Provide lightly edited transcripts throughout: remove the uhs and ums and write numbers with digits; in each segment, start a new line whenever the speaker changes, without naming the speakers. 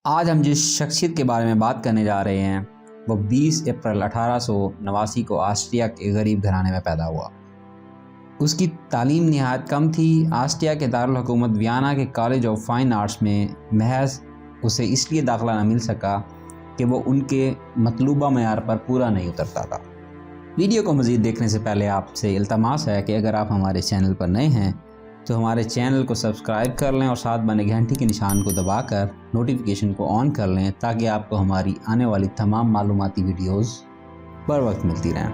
آج ہم جس شخصیت کے بارے میں بات کرنے جا رہے ہیں وہ 20 اپریل 1889 کو آسٹریا کے غریب گھرانے میں پیدا ہوا۔ اس کی تعلیم نہایت کم تھی۔ آسٹریا کے دارالحکومت ویانا کے کالج آف فائن آرٹس میں محض اسے اس لیے داخلہ نہ مل سکا کہ وہ ان کے مطلوبہ معیار پر پورا نہیں اترتا تھا۔ ویڈیو کو مزید دیکھنے سے پہلے آپ سے التماس ہے کہ اگر آپ ہمارے چینل پر نئے ہیں تو ہمارے چینل کو سبسکرائب کر لیں اور ساتھ بنے گھنٹی کے نشان کو دبا کر نوٹیفیکیشن کو آن کر لیں تاکہ آپ کو ہماری آنے والی تمام معلوماتی ویڈیوز بر وقت ملتی رہیں۔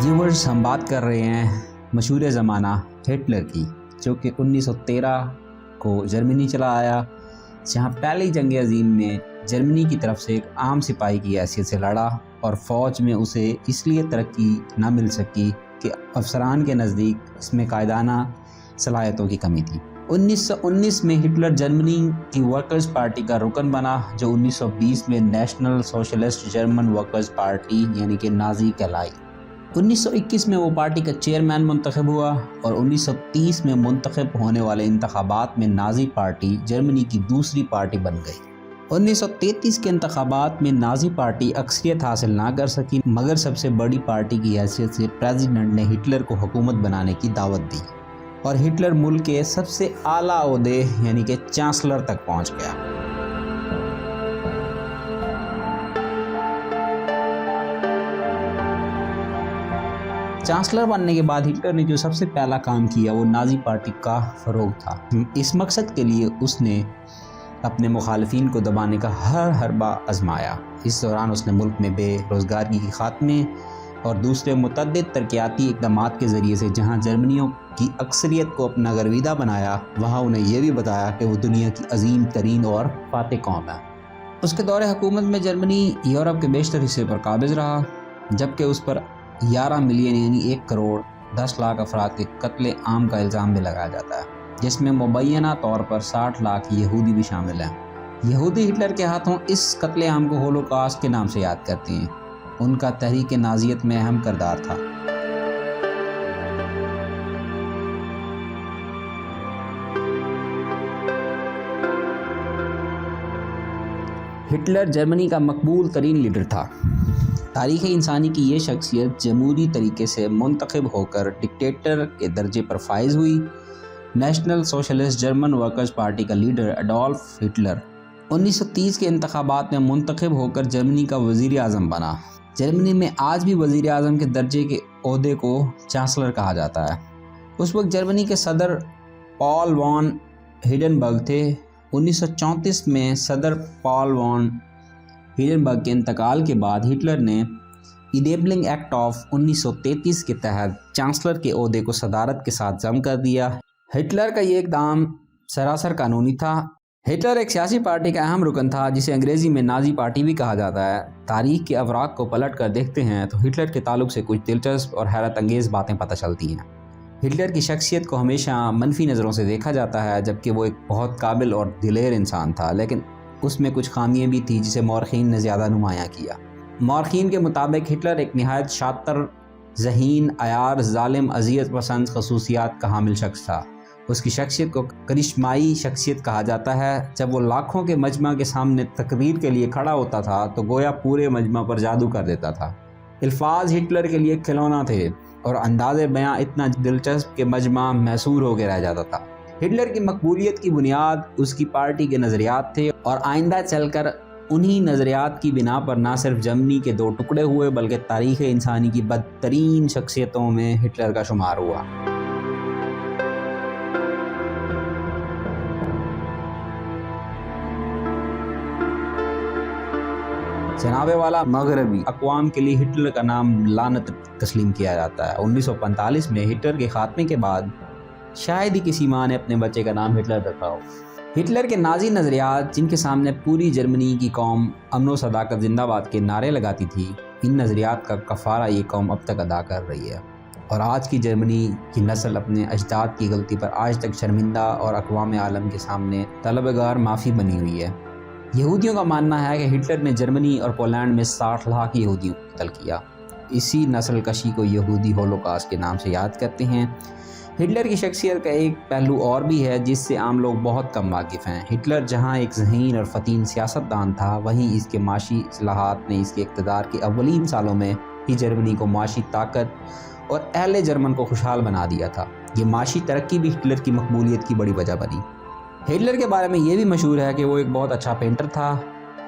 ویورز، ہم بات کر رہے ہیں مشہور زمانہ ہٹلر کی، جو کہ 1913 کو جرمنی چلا آیا، جہاں پہلی جنگ عظیم میں جرمنی کی طرف سے ایک عام سپاہی کی حیثیت سے لڑا اور فوج میں اسے اس لیے ترقی نہ مل سکی کہ افسران کے نزدیک اس میں قائدانہ صلاحیتوں کی کمی تھی۔ 1919 میں ہٹلر جرمنی کی ورکرز پارٹی کا رکن بنا، جو 1920 میں national socialist German workers party یعنی کہ نازی کہلائی۔ 1921 میں وہ پارٹی کا چیئرمین منتخب ہوا اور 1930 میں منتخب ہونے والے انتخابات میں نازی پارٹی جرمنی کی دوسری پارٹی بن گئی۔ 1933 کے انتخابات میں نازی پارٹی اکثریت حاصل نہ کر سکی، مگر سب سے بڑی پارٹی کی حیثیت سے پریزیڈنٹ نے ہٹلر کو حکومت بنانے کی دعوت دی اور ہٹلر ملک کے سب سے اعلیٰ عہدے یعنی کہ چانسلر تک پہنچ گیا۔ چانسلر بننے کے بعد ہٹلر نے جو سب سے پہلا کام کیا وہ نازی پارٹی کا فروغ تھا۔ اس مقصد کے لیے اس نے اپنے مخالفین کو دبانے کا ہر حربہ آزمایا۔ اس دوران اس نے ملک میں بے روزگاری کے خاتمے اور دوسرے متعدد ترقیاتی اقدامات کے ذریعے سے جہاں جرمنیوں کی اکثریت کو اپنا گرویدہ بنایا، وہاں انہیں یہ بھی بتایا کہ وہ دنیا کی عظیم ترین اور فاتح قوم ہے۔ اس کے دور حکومت میں جرمنی یورپ کے بیشتر حصے پر قابض رہا، جبکہ اس پر 11 ملین یعنی 1 کروڑ 10 لاکھ افراد کے قتل عام کا الزام بھی لگایا جاتا ہے، جس میں مبینہ طور پر 60 لاکھ یہودی بھی شامل ہیں۔ یہودی ہٹلر کے ہاتھوں اس قتل عام کو ہولوکاسٹ کے نام سے یاد کرتے ہیں۔ ان کا تحریک نازیت میں اہم کردار تھا۔ ہٹلر جرمنی کا مقبول ترین لیڈر تھا۔ تاریخ انسانی کی یہ شخصیت جمہوری طریقے سے منتخب ہو کر ڈکٹیٹر کے درجے پر فائز ہوئی۔ National socialist German workers party کا لیڈر ایڈولف ہٹلر 1930 کے انتخابات میں منتخب ہو کر جرمنی کا وزیر اعظم بنا۔ جرمنی میں آج بھی وزیر اعظم کے درجے کے عہدے کو چانسلر کہا جاتا ہے۔ اس وقت جرمنی کے صدر پال وان ہنڈنبرگ تھے۔ 1934 میں صدر پال وان ہنڈنبرگ کے انتقال کے بعد ہٹلر نے انیبلنگ ایکٹ آف 1933 کے تحت چانسلر کے عہدے کو صدارت کے ساتھ ضم کر دیا۔ ہٹلر کا یہ اقدام سراسر قانونی تھا۔ ہٹلر ایک سیاسی پارٹی کا اہم رکن تھا جسے انگریزی میں نازی پارٹی بھی کہا جاتا ہے۔ تاریخ کے اوراق کو پلٹ کر دیکھتے ہیں تو ہٹلر کے تعلق سے کچھ دلچسپ اور حیرت انگیز باتیں پتہ چلتی ہیں۔ ہٹلر کی شخصیت کو ہمیشہ منفی نظروں سے دیکھا جاتا ہے، جبکہ وہ ایک بہت قابل اور دلیر انسان تھا، لیکن اس میں کچھ خامیاں بھی تھیں جسے مورخین نے زیادہ نمایاں کیا۔ مورخین کے مطابق ہٹلر ایک نہایت شاطر، ذہین، عیار، ظالم، اذیت پسند خصوصیات کا حامل شخص تھا۔ اس کی شخصیت کو کرشمائی شخصیت کہا جاتا ہے۔ جب وہ لاکھوں کے مجمع کے سامنے تقریر کے لیے کھڑا ہوتا تھا تو گویا پورے مجمع پر جادو کر دیتا تھا۔ الفاظ ہٹلر کے لیے کھلونا تھے اور انداز بیاں اتنا دلچسپ کہ مجمع محصور ہو کے رہ جاتا تھا۔ ہٹلر کی مقبولیت کی بنیاد اس کی پارٹی کے نظریات تھے اور آئندہ چل کر انہی نظریات کی بنا پر نہ صرف جرمنی کے 2 ٹکڑے ہوئے بلکہ تاریخ انسانی کی بدترین شخصیتوں میں ہٹلر کا شمار ہوا۔ جناب والا مغربی اقوام کے لیے ہٹلر کا نام لعنت تسلیم کیا جاتا ہے۔ 1945 میں ہٹلر کے خاتمے کے بعد شاید ہی کسی ماں نے اپنے بچے کا نام ہٹلر رکھا ہو۔ ہٹلر کے نازی نظریات، جن کے سامنے پوری جرمنی کی قوم امن و صداقت زندہ باد کے نعرے لگاتی تھی، ان نظریات کا کفارہ یہ قوم اب تک ادا کر رہی ہے اور آج کی جرمنی کی نسل اپنے اجداد کی غلطی پر آج تک شرمندہ اور اقوام عالم کے سامنے طلبگار معافی بنی ہوئی ہے۔ یہودیوں کا ماننا ہے کہ ہٹلر نے جرمنی اور پولینڈ میں 60 لاکھ یہودیوں کو قتل کیا۔ اسی نسل کشی کو یہودی ہولوکاسٹ کے نام سے یاد کرتے ہیں۔ ہٹلر کی شخصیت کا ایک پہلو اور بھی ہے جس سے عام لوگ بہت کم واقف ہیں۔ ہٹلر جہاں ایک ذہین اور فتین سیاستدان تھا، وہیں اس کے معاشی اصلاحات نے اس کے اقتدار کے اولین سالوں میں ہی جرمنی کو معاشی طاقت اور اہل جرمن کو خوشحال بنا دیا تھا۔ یہ معاشی ترقی بھی ہٹلر کی مقبولیت کی بڑی وجہ بنی۔ ہٹلر کے بارے میں یہ بھی مشہور ہے کہ وہ ایک بہت اچھا پینٹر تھا۔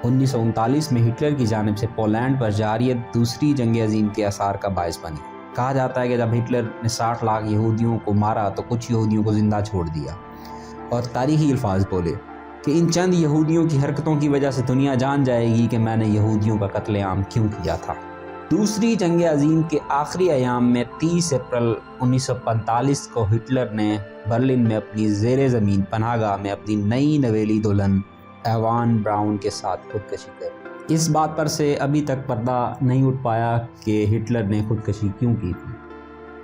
1939 میں ہٹلر کی جانب سے پولینڈ پر جاریت دوسری جنگ عظیم کے آثار کا باعث بنی۔ کہا جاتا ہے کہ جب ہٹلر نے 60 لاکھ یہودیوں کو مارا تو کچھ یہودیوں کو زندہ چھوڑ دیا اور تاریخی الفاظ بولے کہ ان چند یہودیوں کی حرکتوں کی وجہ سے دنیا جان جائے گی کہ میں نے یہودیوں کا قتل عام کیوں کیا تھا۔ دوسری جنگ عظیم کے آخری ایام میں 30 اپریل 1945 کو ہٹلر نے برلن میں اپنی زیر زمین پناہ گاہ میں اپنی نئی نویلی دلہن ایوان براؤن کے ساتھ خودکشی کر لی۔ اس بات پر سے ابھی تک پردہ نہیں اٹھ پایا کہ ہٹلر نے خودکشی کیوں کی تھی۔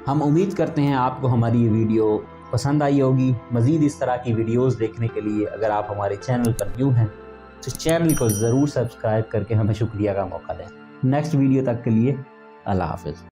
ہم امید کرتے ہیں آپ کو ہماری یہ ویڈیو پسند آئی ہوگی۔ مزید اس طرح کی ویڈیوز دیکھنے کے لیے اگر آپ ہمارے چینل پر نیو ہیں تو چینل کو ضرور سبسکرائب کر کے ہمیں شکریہ کا موقع دیں۔ نیکسٹ ویڈیو تک کے لیے اللہ حافظ۔